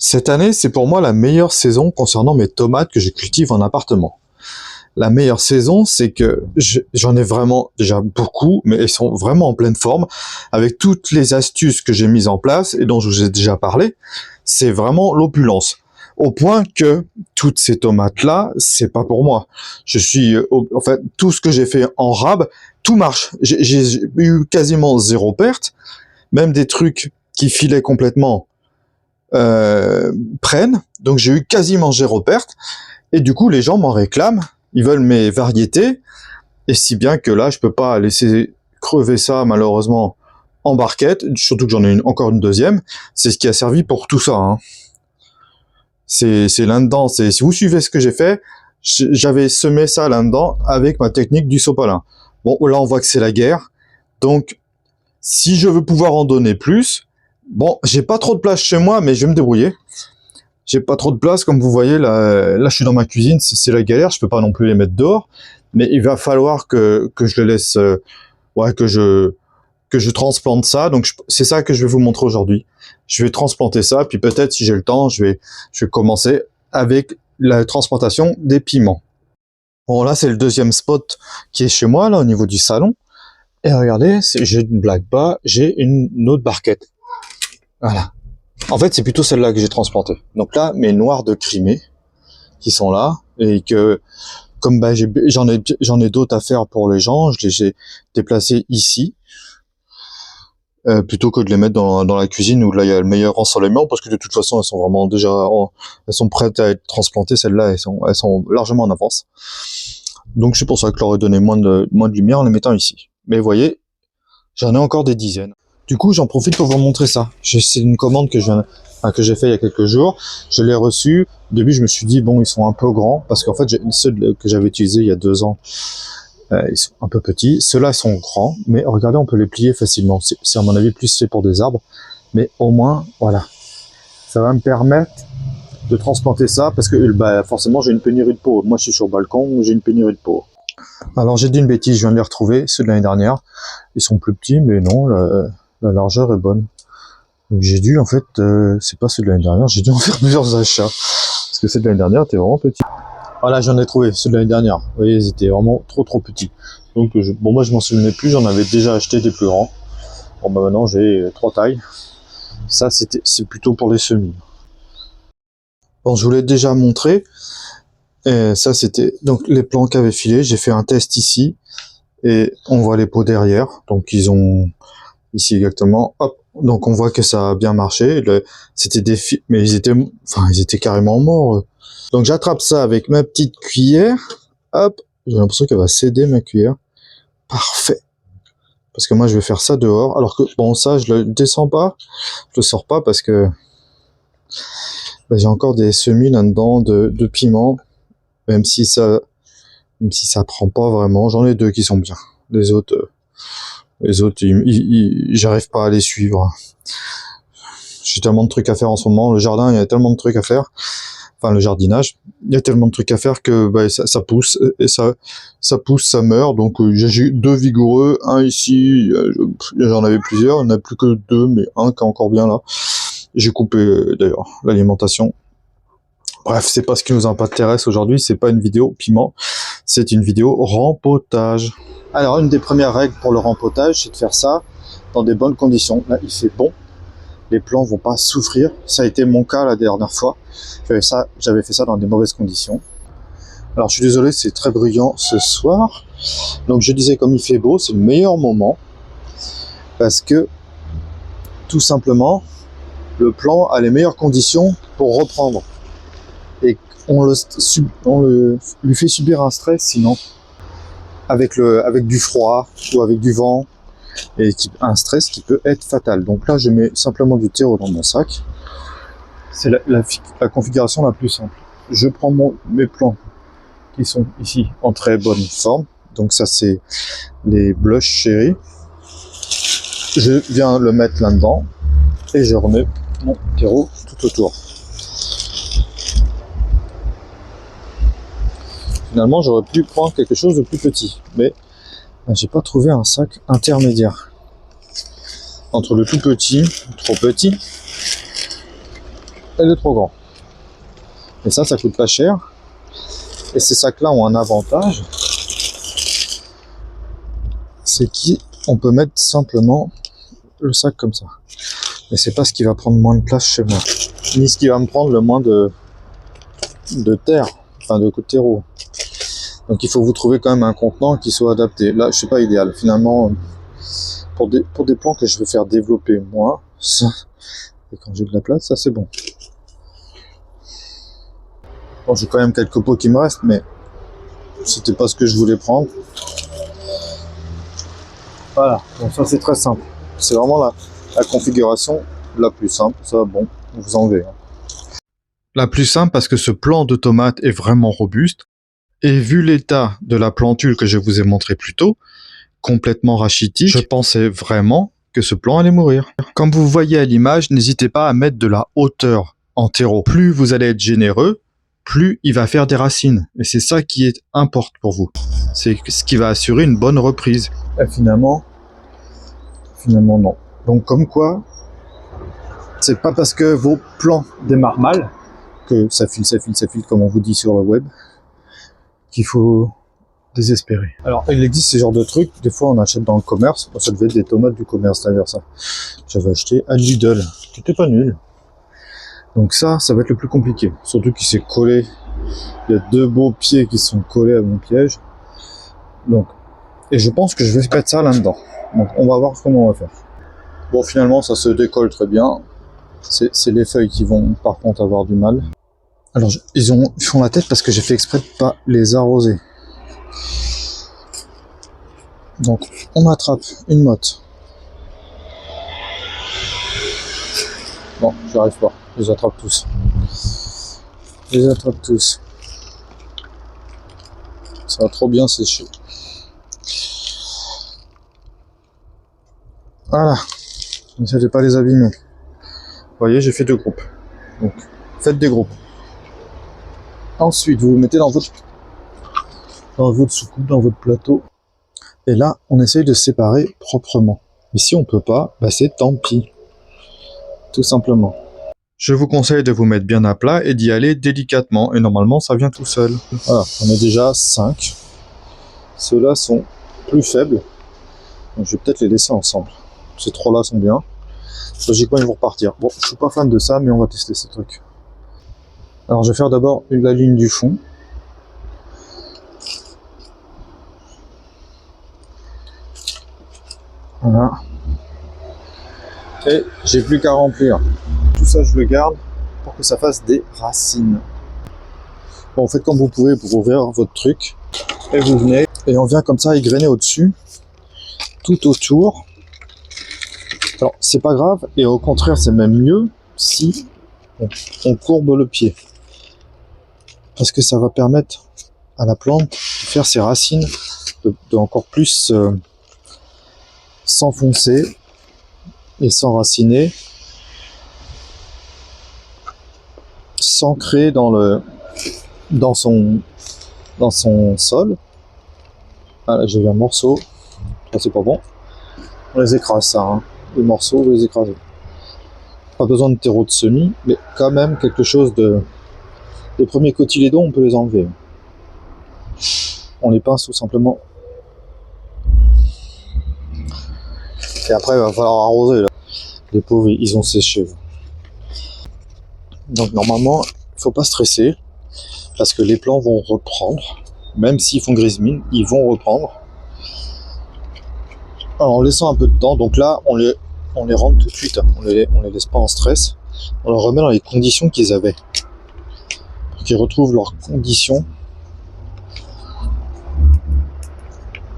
Cette année, c'est pour moi la meilleure saison concernant mes tomates que je cultive en appartement. La meilleure saison, c'est que j'en ai vraiment déjà beaucoup, mais elles sont vraiment en pleine forme. Avec toutes les astuces que j'ai mises en place et dont je vous ai déjà parlé, c'est vraiment l'opulence. Au point que toutes ces tomates-là, c'est pas pour moi. En fait, tout ce que j'ai fait en rab, tout marche. J'ai eu quasiment zéro perte. Même des trucs qui filaient complètement prennent. Donc j'ai eu quasiment zéro perte. Et du coup, les gens m'en réclament. Ils veulent mes variétés. Et si bien que là, je peux pas laisser crever ça, malheureusement, en barquette. Surtout que j'en ai encore une deuxième. C'est ce qui a servi pour tout ça. Hein. C'est là-dedans. Si vous suivez ce que j'ai fait, j'avais semé ça là-dedans avec ma technique du sopalin. Bon, là, on voit que c'est la guerre. Donc, si je veux pouvoir en donner plus, bon, j'ai pas trop de place chez moi, mais je vais me débrouiller. J'ai pas trop de place, comme vous voyez, là je suis dans ma cuisine, c'est la galère, je peux pas non plus les mettre dehors, mais il va falloir que je le laisse, que je transplante ça, donc c'est ça que je vais vous montrer aujourd'hui. Je vais transplanter ça, puis peut-être si j'ai le temps, je vais commencer avec la transplantation des piments. Bon, là c'est le deuxième spot qui est chez moi, là au niveau du salon, et regardez, je ne blague pas, j'ai une autre barquette. Voilà. En fait, c'est plutôt celle-là que j'ai transplantée. Donc là, mes noirs de Crimée qui sont là et que comme j'en ai d'autres à faire pour les gens, je les ai déplacés ici plutôt que de les mettre dans la cuisine où là il y a le meilleur ensoleillement parce que de toute façon elles sont vraiment elles sont prêtes à être transplantées. Celles-là, elles sont largement en avance. Donc c'est pour ça que je leur ai donné moins de lumière en les mettant ici. Mais vous voyez, j'en ai encore des dizaines. Du coup, j'en profite pour vous montrer ça. C'est une commande que j'ai fait il y a quelques jours. Je l'ai reçue. Au début, je me suis dit, bon, ils sont un peu grands, parce qu'en fait, ceux que j'avais utilisés il y a 2 ans, ils sont un peu petits. Ceux-là, ils sont grands, mais regardez, on peut les plier facilement. C'est à mon avis plus fait pour des arbres, mais au moins, voilà. Ça va me permettre de transplanter ça, parce que forcément, j'ai une pénurie de pot. Moi, je suis sur le balcon, j'ai une pénurie de pot. Alors, j'ai dit une bêtise, je viens de les retrouver, ceux de l'année dernière. Ils sont plus petits, mais non, la largeur est bonne. Donc j'ai dû, en fait, c'est pas ceux de l'année dernière, j'ai dû en faire plusieurs achats. Parce que ceux de l'année dernière étaient vraiment petits. Voilà, j'en ai trouvé, ceux de l'année dernière. Vous voyez, ils étaient vraiment trop petits. Donc, moi je m'en souvenais plus, j'en avais déjà acheté des plus grands. Bon, bah maintenant j'ai 3 tailles. Ça, c'est plutôt pour les semis. Bon, je vous l'ai déjà montré. Et ça, c'était donc les plants qu'avaient filé. J'ai fait un test ici. Et on voit les pots derrière. Donc, ils ont ici exactement. Hop. Donc, on voit que ça a bien marché. C'était des fils, mais ils étaient carrément morts. Donc, j'attrape ça avec ma petite cuillère. Hop. J'ai l'impression qu'elle va céder ma cuillère. Parfait. Parce que moi, je vais faire ça dehors. Alors que, bon, ça, je le descends pas. Je le sors pas parce que j'ai encore des semis là-dedans de piments. Même si ça prend pas vraiment. J'en ai 2 qui sont bien. Les autres, j'arrive pas à les suivre. J'ai tellement de trucs à faire en ce moment. Le jardin, il y a tellement de trucs à faire. Enfin, le jardinage, il y a tellement de trucs à faire que ça pousse et ça pousse, ça meurt. Donc j'ai eu 2 vigoureux, un ici, j'en avais plusieurs, il n'y en a plus que 2, mais un qui est encore bien là. J'ai coupé d'ailleurs l'alimentation. Bref, c'est pas ce qui nous intéresse aujourd'hui, c'est pas une vidéo piment, c'est une vidéo rempotage. Alors, une des premières règles pour le rempotage, c'est de faire ça dans des bonnes conditions. Là, il fait bon, les plants vont pas souffrir. Ça a été mon cas la dernière fois. J'avais fait ça dans des mauvaises conditions. Alors, je suis désolé, c'est très bruyant ce soir. Donc, je disais, comme il fait beau, c'est le meilleur moment parce que, tout simplement, le plant a les meilleures conditions pour reprendre. Et on lui fait subir un stress sinon avec du froid ou avec du vent et un stress qui peut être fatal. Donc là je mets simplement du terreau dans mon sac. C'est la configuration la plus simple. Je prends mes plants qui sont ici en très bonne forme. Donc ça c'est les blush cherry. Je viens le mettre là-dedans et je remets mon terreau tout autour. Finalement, j'aurais pu prendre quelque chose de plus petit, mais j'ai pas trouvé un sac intermédiaire entre le tout petit, trop petit, elle est trop grande. Et ça coûte pas cher. Et ces sacs-là ont un avantage, c'est qu'on peut mettre simplement le sac comme ça. Mais c'est pas ce qui va prendre moins de place chez moi, ni ce qui va me prendre le moins de terre, enfin de terreau. Donc il faut vous trouver quand même un contenant qui soit adapté. Là, c'est pas idéal. Finalement, pour des plants que je veux faire développer moi, ça, et quand j'ai de la place, ça c'est bon. Bon, j'ai quand même quelques pots qui me restent, mais c'était pas ce que je voulais prendre. Voilà, donc ça c'est très simple. C'est vraiment la configuration la plus simple. Ça, bon, vous en verrez. La plus simple parce que ce plant de tomate est vraiment robuste. Et vu l'état de la plantule que je vous ai montré plus tôt, complètement rachitique, je pensais vraiment que ce plant allait mourir. Comme vous voyez à l'image, n'hésitez pas à mettre de la hauteur en terreau. Plus vous allez être généreux, plus il va faire des racines. Et c'est ça qui importe pour vous. C'est ce qui va assurer une bonne reprise. Et finalement non. Donc comme quoi, c'est pas parce que vos plants démarrent mal que ça file comme on vous dit sur le web qu'il faut désespérer. Alors il existe ces genres de trucs, des fois on achète dans le commerce, ça devait être des tomates du commerce d'ailleurs ça. J'avais acheté à Lidl, c'était pas nul. Donc ça va être le plus compliqué, surtout qu'il s'est collé, il y a 2 beaux pieds qui sont collés à mon piège. Donc, et je pense que je vais mettre ça là-dedans. Donc on va voir comment on va faire. Bon finalement ça se décolle très bien. C'est les feuilles qui vont par contre avoir du mal. Alors ils font la tête parce que j'ai fait exprès de pas les arroser. Donc on attrape une motte. Bon, j'y arrive pas. Je les attrape tous. Ça va trop bien sécher. Voilà. N'essayez pas les abîmer. Vous voyez, j'ai fait 2 groupes. Donc, faites des groupes. Ensuite, vous vous mettez dans votre soucoupe, dans votre plateau. Et là, on essaye de séparer proprement. Et si on peut pas, bah c'est tant pis. Tout simplement. Je vous conseille de vous mettre bien à plat et d'y aller délicatement. Et normalement, ça vient tout seul. Voilà, on est déjà 5. Ceux-là sont plus faibles. Donc, je vais peut-être les laisser ensemble. Ces 3-là sont bien. Logiquement, ils vont repartir. Bon, je suis pas fan de ça, mais on va tester ces trucs. Alors, je vais faire d'abord la ligne du fond. Voilà. Et j'ai plus qu'à remplir. Tout ça, je le garde pour que ça fasse des racines. Bon, faites comme vous pouvez pour ouvrir votre truc. Et vous venez. Et on vient comme ça égrener au-dessus. Tout autour. Alors, c'est pas grave. Et au contraire, c'est même mieux si on courbe le pied. Parce que ça va permettre à la plante de faire ses racines de encore plus s'enfoncer et s'enraciner, s'ancrer dans son sol. Ah là j'ai vu un morceau, ça c'est pas bon. On les écrase ça, hein. Les morceaux, vous les écrasez. Pas besoin de terreau de semis, mais quand même quelque chose de... Les premiers cotylédons, on peut les enlever. On les pince tout simplement. Et après, il va falloir arroser, là. Les pauvres, ils ont séché. Donc, normalement, il ne faut pas stresser. Parce que les plants vont reprendre. Même s'ils font grise mine, ils vont reprendre. Alors, en laissant un peu de temps. Donc là, on les rentre tout de suite. On les laisse pas en stress. On les remet dans les conditions qu'ils avaient. Pour qu'ils retrouvent leurs conditions.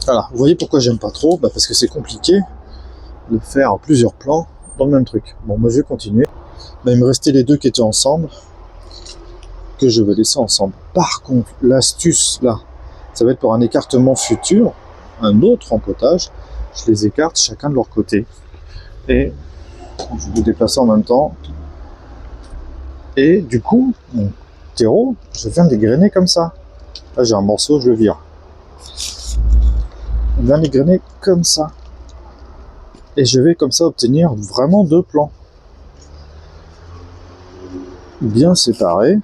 Voilà. Vous voyez pourquoi j'aime pas trop? Bah parce que c'est compliqué de faire plusieurs plans dans le même truc. Bon, moi je vais continuer. Bah, il me restait les 2 qui étaient ensemble, que je vais laisser ensemble. Par contre, l'astuce là, ça va être pour un écartement futur, un autre empotage. Je les écarte chacun de leur côté. Et je vais vous déplacer en même temps. Et du coup, mon terreau, je viens dégrainer comme ça. Là j'ai un morceau, je le vire. On vient dégrainer comme ça. Et je vais comme ça obtenir vraiment 2 plants. bien séparés.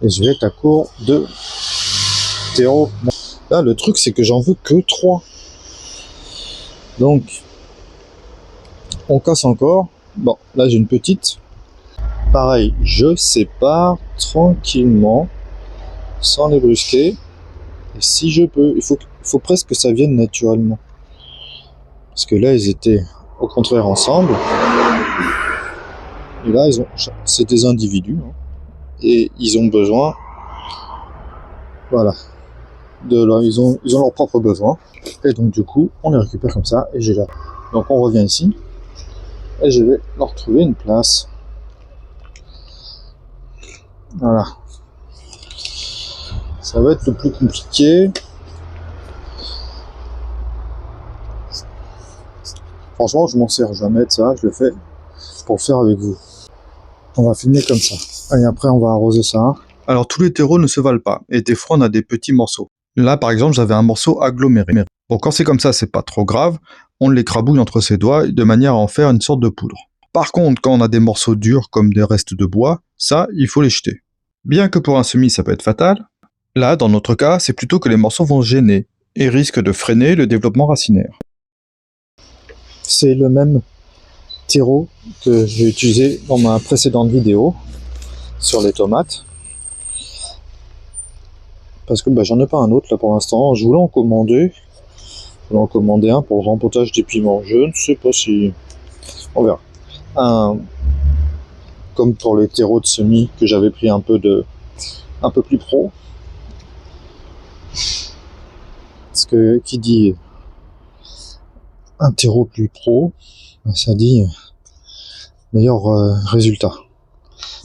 Et je vais être à court de terreau. Là, le truc, c'est que j'en veux que 3. Donc, on casse encore. Bon, là, j'ai une petite. Pareil, je sépare tranquillement, sans les brusquer. Et si je peux, il faut presque que ça vienne naturellement. Parce que là, ils étaient au contraire ensemble. Et là, c'est des individus. Hein, et ils ont besoin, voilà, ils ont leurs propres besoins. Et donc, du coup, on les récupère comme ça. Et j'ai là. Donc, on revient ici. Et je vais leur trouver une place. Voilà. Ça va être le plus compliqué. Franchement, je m'en sers jamais de ça. Je le fais pour le faire avec vous. On va finir comme ça. Et après, on va arroser ça. Alors, tous les terreaux ne se valent pas. Et des fois, on a des petits morceaux. Là, par exemple, j'avais un morceau aggloméré. Bon, quand c'est comme ça, c'est pas trop grave. On l'écrabouille entre ses doigts de manière à en faire une sorte de poudre. Par contre, quand on a des morceaux durs comme des restes de bois, ça, il faut les jeter. Bien que pour un semis, ça peut être fatal, là, dans notre cas, c'est plutôt que les morceaux vont gêner et risquent de freiner le développement racinaire. C'est le même terreau que j'ai utilisé dans ma précédente vidéo sur les tomates. Parce que j'en ai pas un autre là pour l'instant. Je voulais en commander. Je voulais en commander un pour le rempotage des piments. Je ne sais pas si... On verra. Comme pour les terreaux de semis que j'avais pris un peu plus pro. Parce que qui dit un terreau plus pro, ça dit meilleur résultat.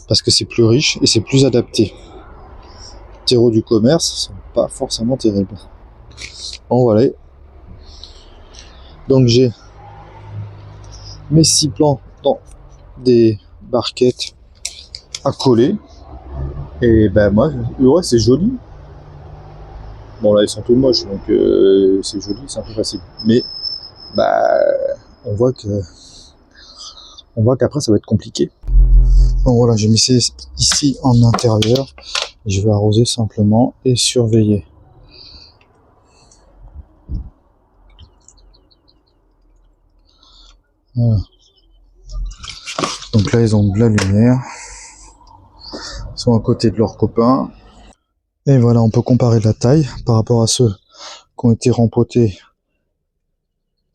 Parce que c'est plus riche et c'est plus adapté. Terreaux du commerce sont pas forcément terribles. Bon voilà. Donc j'ai mes 6 plants dans des barquettes à coller. Et moi, ouais, c'est joli. Bon là ils sont tous moches, donc c'est joli, c'est un peu facile. Mais on voit qu'après ça va être compliqué. Donc voilà, j'ai mis ici en intérieur. Je vais arroser simplement et surveiller. Voilà. Donc là ils ont de la lumière. Ils sont à côté de leurs copains. Et voilà, on peut comparer la taille par rapport à ceux qui ont été rempotés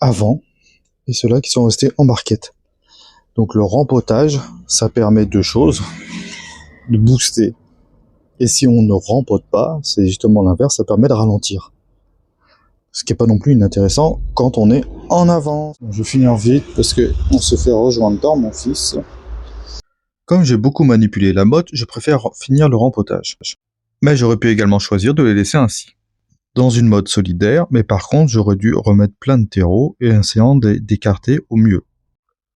avant et ceux-là qui sont restés en barquette. Donc le rempotage, ça permet 2 choses, de booster. Et si on ne rempote pas, c'est justement l'inverse, ça permet de ralentir. Ce qui n'est pas non plus inintéressant quand on est en avant. Je vais finir vite parce que on se fait rejoindre dans mon fils. Comme j'ai beaucoup manipulé la motte, je préfère finir le rempotage. Mais j'aurais pu également choisir de les laisser ainsi. Dans une mode solidaire, mais par contre j'aurais dû remettre plein de terreaux et essayant d'écarter au mieux.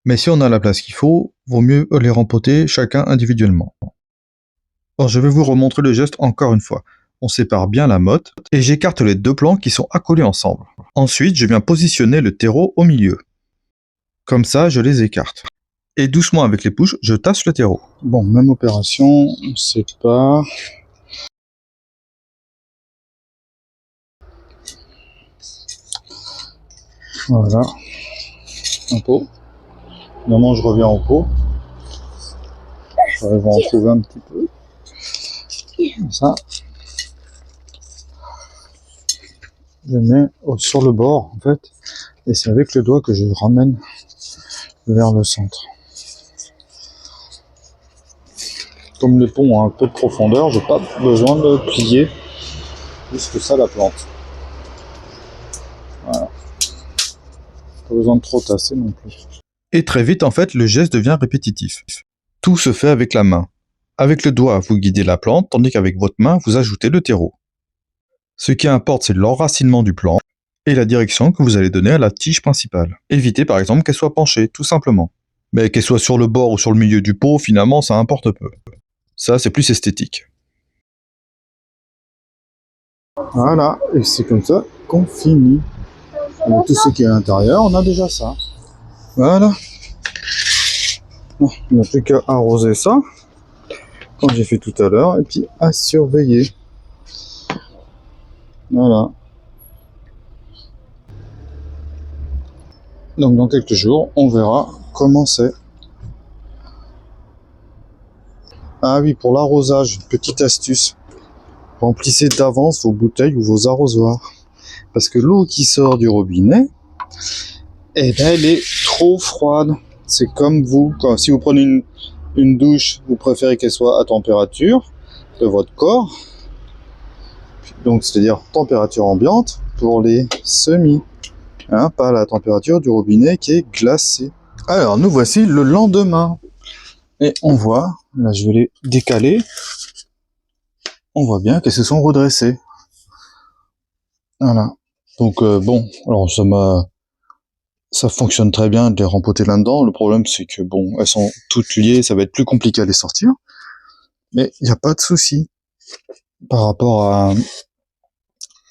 Mais si on a la place qu'il faut, vaut mieux les rempoter chacun individuellement. Alors je vais vous remontrer le geste encore une fois. On sépare bien la motte et j'écarte les 2 plants qui sont accolés ensemble. Ensuite, je viens positionner le terreau au milieu. Comme ça, je les écarte. Et doucement avec les pouces, je tasse le terreau. Bon, même opération, on sépare. Voilà. Un pot. Normalement, je reviens au pot. J'arrive à en trouver un petit peu. Comme ça. Je mets sur le bord, en fait. Et c'est avec le doigt que je ramène vers le centre. Comme les ponts ont un peu de profondeur, j'ai pas besoin de plier plus que ça la plante. Voilà. Pas besoin de trop tasser non plus. Et très vite, en fait, le geste devient répétitif. Tout se fait avec la main. Avec le doigt, vous guidez la plante, tandis qu'avec votre main, vous ajoutez le terreau. Ce qui importe, c'est l'enracinement du plant et la direction que vous allez donner à la tige principale. Évitez par exemple qu'elle soit penchée, tout simplement. Mais qu'elle soit sur le bord ou sur le milieu du pot, finalement, ça importe peu. Ça, c'est plus esthétique. Voilà, et c'est comme ça qu'on finit. Donc tout ce qui est à l'intérieur, on a déjà ça. Voilà. On n'a plus qu'à arroser ça, comme j'ai fait tout à l'heure, et puis à surveiller. Voilà. Donc dans quelques jours, on verra comment c'est. Ah oui, pour l'arrosage, une petite astuce. Remplissez d'avance vos bouteilles ou vos arrosoirs. Parce que l'eau qui sort du robinet, eh ben, elle est trop froide. C'est comme vous, si vous prenez une douche, vous préférez qu'elle soit à température de votre corps. Donc c'est-à-dire température ambiante pour les semis. Hein, pas la température du robinet qui est glacée. Alors nous voici le lendemain. Et on voit, là je vais les décaler, on voit bien qu'elles se sont redressées. Voilà. Donc bon, alors ça fonctionne très bien de les rempoter là-dedans. Le problème c'est que bon, elles sont toutes liées, ça va être plus compliqué à les sortir. Mais il n'y a pas de souci par rapport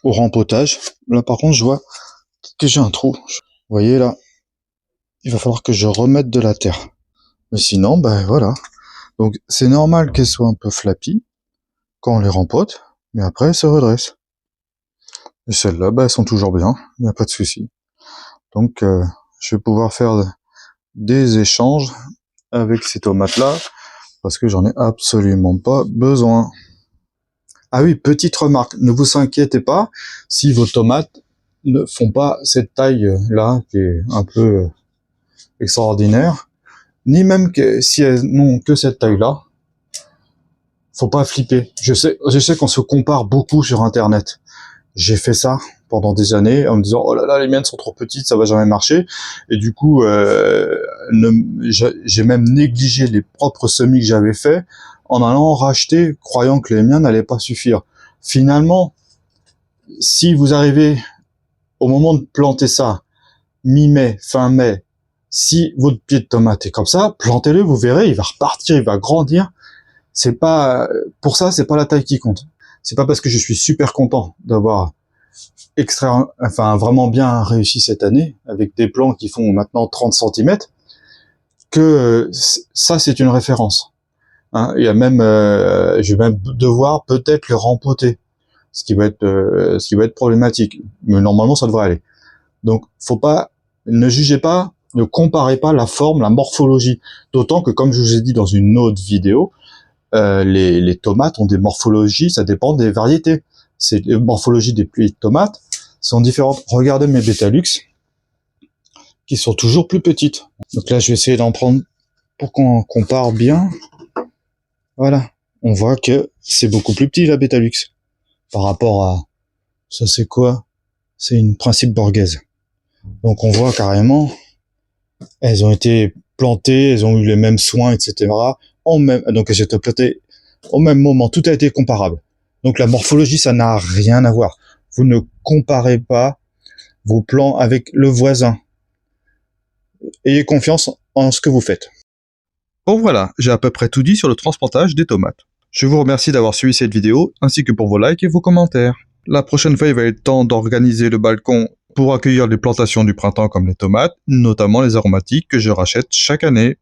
au rempotage. Là par contre je vois que j'ai un trou. Vous voyez là, il va falloir que je remette de la terre. Mais sinon, ben voilà. Donc c'est normal qu'elles soient un peu flappy quand on les rempote, mais après elles se redressent. Et celles-là, ben, elles sont toujours bien, il n'y a pas de souci. Donc je vais pouvoir faire des échanges avec ces tomates-là, parce que j'en ai absolument pas besoin. Ah oui, petite remarque, ne vous inquiétez pas si vos tomates ne font pas cette taille-là, qui est un peu extraordinaire, ni même que si elles n'ont que cette taille-là. Faut pas flipper. Je sais qu'on se compare beaucoup sur Internet. J'ai fait ça pendant des années en me disant oh là là, les miennes sont trop petites, ça va jamais marcher. Et du coup, j'ai même négligé les propres semis que j'avais faits en allant racheter, croyant que les miens n'allaient pas suffire. Finalement, si vous arrivez au moment de planter ça, mi-mai, fin mai, si votre pied de tomate est comme ça, plantez-le, vous verrez, il va repartir, il va grandir. C'est pas, pour ça, c'est pas la taille qui compte. C'est pas parce que je suis super content d'avoir vraiment bien réussi cette année, avec des plants qui font maintenant 30 cm, que ça, c'est une référence. Hein, il y a même, je vais même devoir peut-être le rempoter, ce qui va être problématique. Mais normalement, ça devrait aller. Donc, ne jugez pas, ne comparez pas la forme, la morphologie. D'autant que, comme je vous ai dit dans une autre vidéo, les tomates ont des morphologies, ça dépend des variétés. Les morphologies des pluies de tomates sont différentes. Regardez mes Betalux, qui sont toujours plus petites. Donc là, je vais essayer d'en prendre pour qu'on compare bien. Voilà. On voit que c'est beaucoup plus petit, la Betalux. Par rapport à... Ça, c'est quoi? C'est une Principe borghese. Donc on voit carrément, elles ont été plantées, elles ont eu les mêmes soins, etc. Donc elles étaient plantées au même moment. Tout a été comparable. Donc la morphologie, ça n'a rien à voir. Vous ne comparez pas vos plants avec le voisin. Ayez confiance en ce que vous faites. Bon voilà, j'ai à peu près tout dit sur le transplantage des tomates. Je vous remercie d'avoir suivi cette vidéo, ainsi que pour vos likes et vos commentaires. La prochaine fois, il va être temps d'organiser le balcon pour accueillir les plantations du printemps comme les tomates, notamment les aromatiques que je rachète chaque année.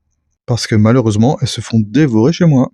Parce que malheureusement, elles se font dévorer chez moi.